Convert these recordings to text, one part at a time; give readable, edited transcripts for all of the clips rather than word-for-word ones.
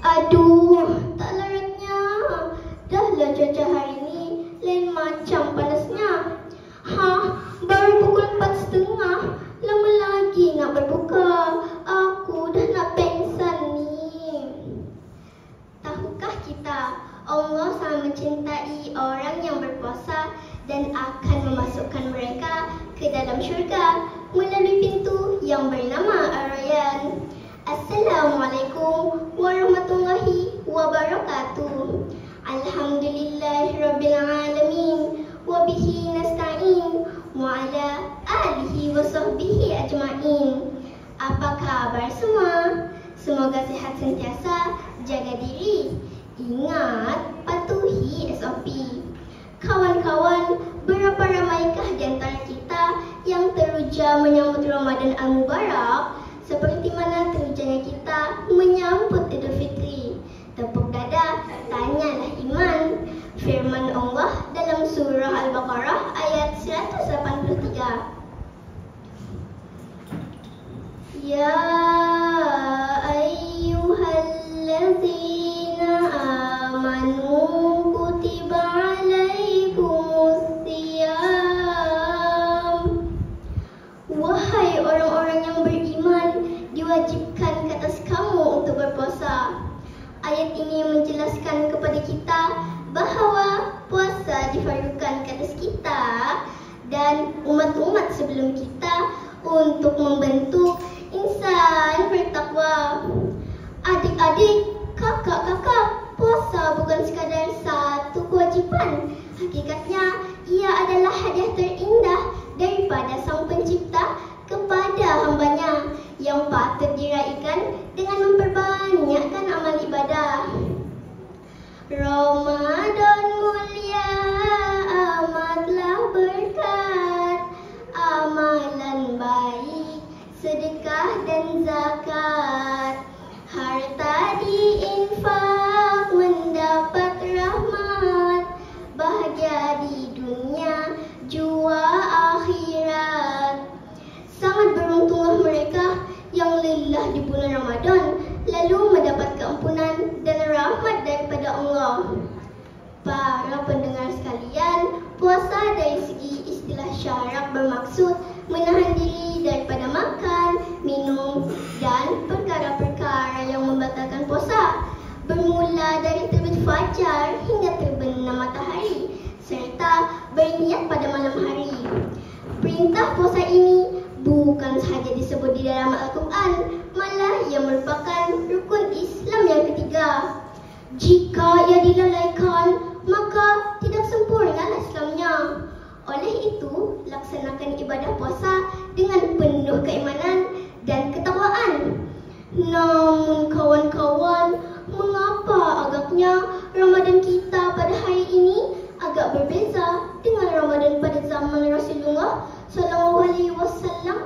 Aduh, tak laratnya. Dahlah cuaca hari ni lain macam panasnya. Baru pukul 4.30. Lama lagi nak berbuka. Aku dah nak pengsan ni. Tahukah kita, Allah sangat mencintai orang yang berpuasa dan akan memasukkan mereka ke dalam syurga melalui pintu yang bernama Ar-Rayyan. Assalamualaikum warahmatullahi wabarakatuh. Alhamdulillahirabbil alamin wa bihi nasta'in wa ala alihi wa sahbihi ajma'in. Apa kabar semua? Semoga sihat sentiasa, jaga diri. Ingat, patuhi SOP. Kawan-kawan, berapa ramaikah di antara kita yang teruja menyambut Ramadan Al-Mubarak seperti mana terujanya kita menyambut Idul Fitri? Tepuk dada, tanyalah iman. Firman Allah dalam surah Al-Baqarah ayat 183. Ya ayyuhallazina amanu kutiba alaikumusiyam. Wahai orang-orang yang beriman, diwajibkan ke atas kamu untuk berpuasa. Ayat ini menjelaskan kepada kita bahawa puasa difardukan ke atas kita dan umat-umat sebelum kita untuk membentuk insan bertakwa. Adik-adik, kakak-kakak, puasa bukan sekadar satu kewajipan. Hakikatnya, ia adalah hadiah terindah daripada Sang Pencipta kepada hambanya yang patut diraikan dengan memperbanyakkan amal ibadah. Ramadan mulia amatlah berkat, amalan baik, sedekah dan zakat. Harta diinfak mendapat rahmat, bahagia di dunia jua akhirat. Sangat beruntunglah mereka yang lelah di bulan Ramadan lalu mendapat keampunan dan rahmat daripada Allah. Para pendengar sekalian, puasa dari segi istilah syarak bermaksud menahan diri daripada makan, minum dan perkara-perkara yang membatalkan puasa, bermula dari terbit fajar hingga terbenam matahari serta berniat pada malam hari. Perintah puasa ini bukan sahaja disebut di dalam Al-Quran, malah ia merupakan rukun Islam yang ketiga. Jika ia dilalaikan, maka tidak sempurnalah Islamnya. Oleh itu, laksanakan ibadah puasa dengan penuh keimanan dan ketakwaan. Namun kawan-kawan, mengapa agaknya Ramadan kita pada hari ini agak berbeza dengan Ramadan pada zaman Rasulullah SAW?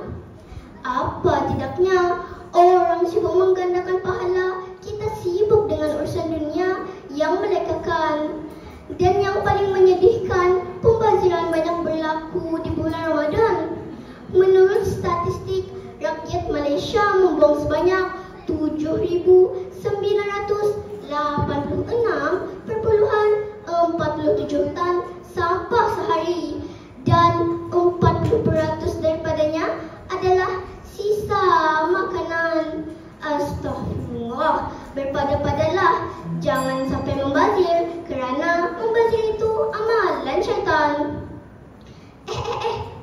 Apa tidaknya orang sibuk menggandakan pahala, kita sibuk dengan urusan dunia yang melekakan. Dan yang paling menyedihkan, pembaziran banyak berlaku di bulan Ramadan. Menurut statistik, rakyat Malaysia membuang sebanyak 7,986,47 tan sampah sehari dan 40% daripadanya adalah sisa makanan. Astaghfirullah, berpada-padalah jangan sampai membazir kerana membazir itu amalan syaitan.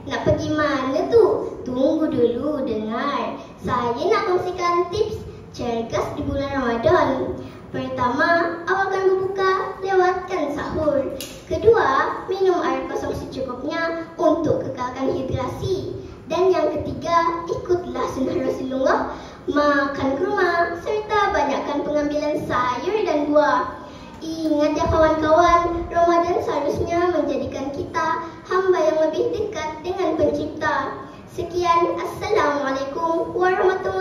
Nak pergi mana tu? Tunggu dulu, dengar. Saya nak kongsikan tips cergas di bulan Ramadan. Pertama, awalkan berbuka, lewatkan sahur. Kedua, minum air kosong secukupnya untuk kekalkan hidrasi. Dan yang ketiga, ikutlah sunnah Rasulullah, makan kurma serta banyakkan pengambilan sayur dan buah. Ingat ya kawan-kawan, Ramadan seharusnya menjadikan kita hamba yang lebih dekat dengan Pencipta. Sekian, Assalamualaikum warahmatullahi wabarakatuh.